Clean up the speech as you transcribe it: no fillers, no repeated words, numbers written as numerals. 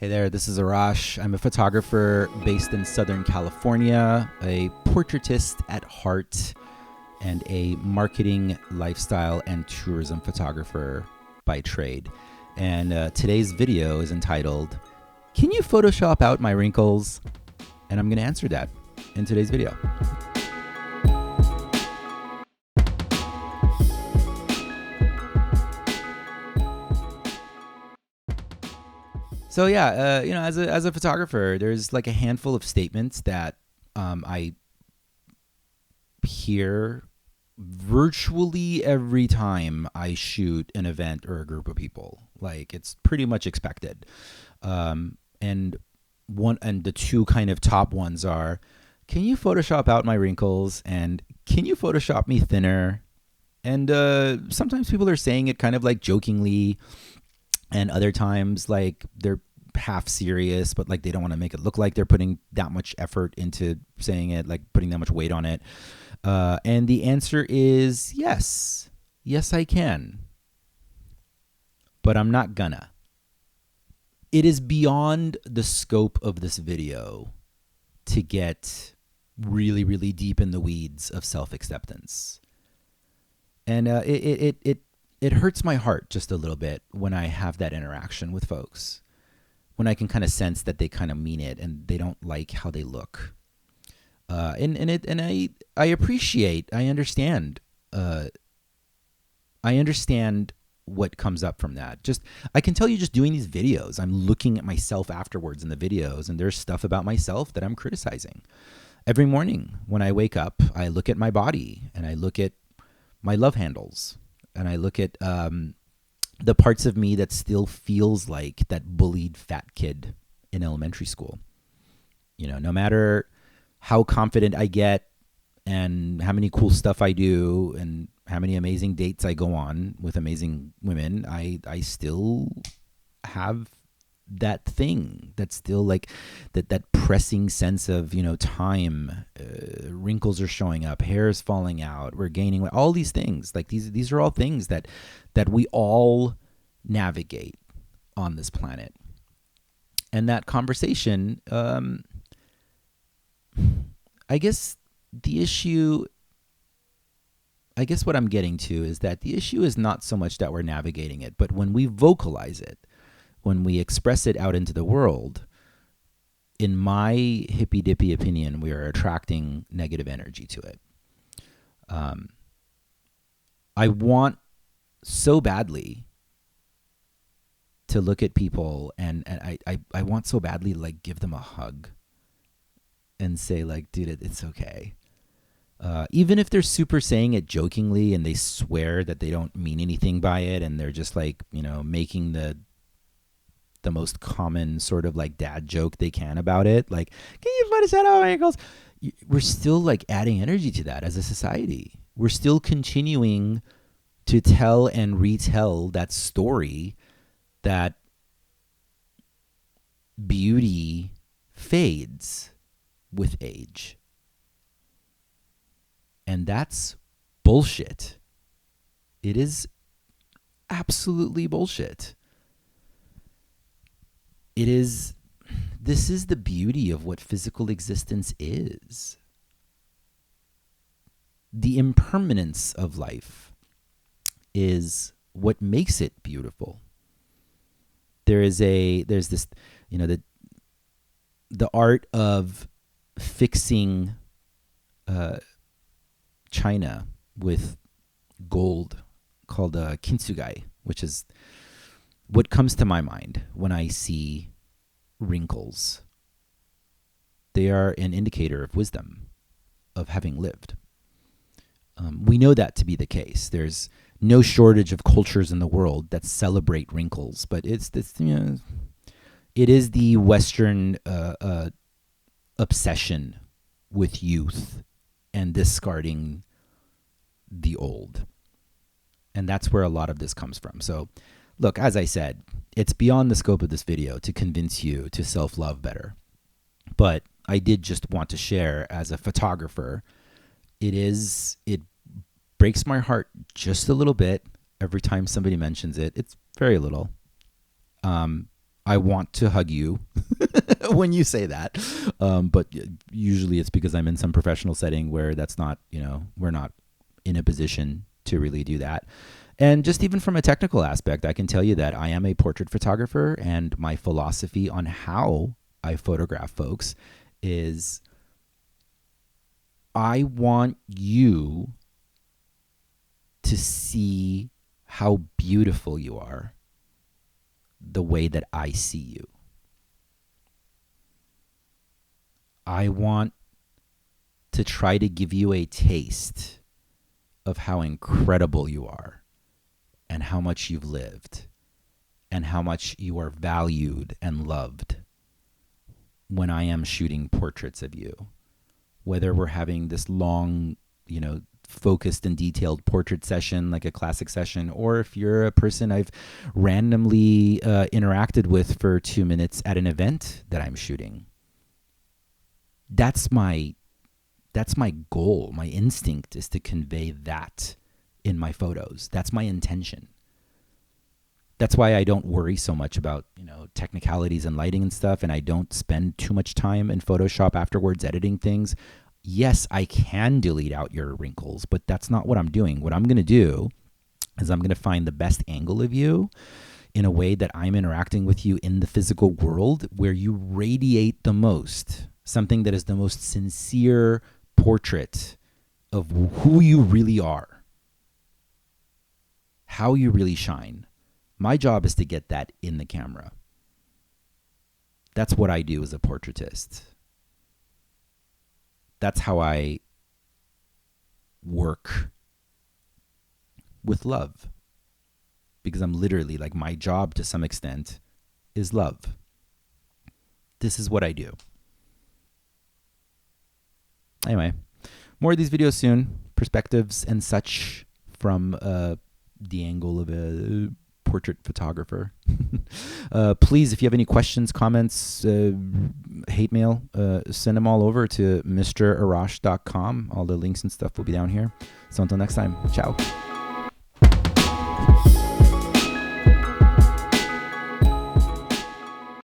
Hey there, this is Arash. I'm a photographer based in Southern California, a portraitist at heart, and a marketing, lifestyle, and tourism photographer by trade. And today's video is entitled, "Can you Photoshop out my wrinkles?" And I'm going to answer that in today's video. So yeah, as a photographer, there's like a handful of statements that I hear virtually every time I shoot an event or a group of people. Like, it's pretty much expected. And the two kind of top ones are, "Can you Photoshop out my wrinkles?" and "Can you Photoshop me thinner?" And sometimes people are saying it kind of like jokingly, and other times like they're half serious, but like they don't want to make it look like they're putting that much effort into saying it, like putting that much weight on it. And the answer is yes. Yes, I can. But I'm not gonna. It is beyond the scope of this video to get really, really deep in the weeds of self-acceptance. And it hurts my heart just a little bit when I have that interaction with folks, when I can kind of sense that they kind of mean it and they don't like how they look. I appreciate, I understand what comes up from that. I can tell you, just doing these videos, I'm looking at myself afterwards in the videos, and there's stuff about myself that I'm criticizing. Every morning when I wake up, I look at my body and I look at my love handles. And I look at the parts of me that still feels like that bullied fat kid in elementary school. You know, no matter how confident I get and how many cool stuff I do and how many amazing dates I go on with amazing women, I still have that thing that's still like that pressing sense of, time. Wrinkles are showing up, hair is falling out, we're gaining weight, all these things. Like these are all things that we all navigate on this planet. And that conversation, I guess what I'm getting to is that the issue is not so much that we're navigating it, but when we vocalize it, when we express it out into the world, in my hippy-dippy opinion, we are attracting negative energy to it. I want so badly to look at people and I want so badly to like give them a hug and say like, dude, it's okay. Even if they're super saying it jokingly and they swear that they don't mean anything by it and they're just like, making the most common sort of like dad joke they can about it. Like, "Can you Photoshop out my ankles?" We're still like adding energy to that as a society. We're still continuing to tell and retell that story that beauty fades with age. And that's bullshit. It is absolutely bullshit. This is the beauty of what physical existence is. The impermanence of life is what makes it beautiful. There's this, the art of fixing china with gold called kintsugai, which is what comes to my mind when I see wrinkles. They are an indicator of wisdom, of having lived. We know that to be the case. There's no shortage of cultures in the world that celebrate wrinkles, but it is the Western obsession with youth and discarding the old. And that's where a lot of this comes from. So, look, as I said, it's beyond the scope of this video to convince you to self-love better. But I did just want to share, as a photographer, it breaks my heart just a little bit every time somebody mentions it. It's very little. I want to hug you when you say that. But usually it's because I'm in some professional setting where that's not, we're not in a position to really do that. And just even from a technical aspect, I can tell you that I am a portrait photographer, and my philosophy on how I photograph folks is I want you to see how beautiful you are the way that I see you. I want to try to give you a taste of how incredible you are and how much you've lived and how much you are valued and loved when I am shooting portraits of you. Whether we're having this long, focused and detailed portrait session like a classic session, or if you're a person I've randomly interacted with for 2 minutes at an event that I'm shooting. That's my goal. My instinct is to convey that in my photos. That's my intention. That's why I don't worry so much about, technicalities and lighting and stuff, and I don't spend too much time in Photoshop afterwards editing things. Yes, I can delete out your wrinkles, but that's not what I'm doing. What I'm going to do is I'm going to find the best angle of you in a way that I'm interacting with you in the physical world where you radiate the most, something that is the most sincere portrait of who you really are, how you really shine. My job is to get that in the camera. That's what I do as a portraitist. That's how I work with love. Because I'm literally, my job to some extent is love. This is what I do. Anyway, more of these videos soon. Perspectives and such from the angle of a portrait photographer. Please, if you have any questions, comments, hate mail, send them all over to mrarash.com. All the links and stuff will be down here. So until next time, ciao.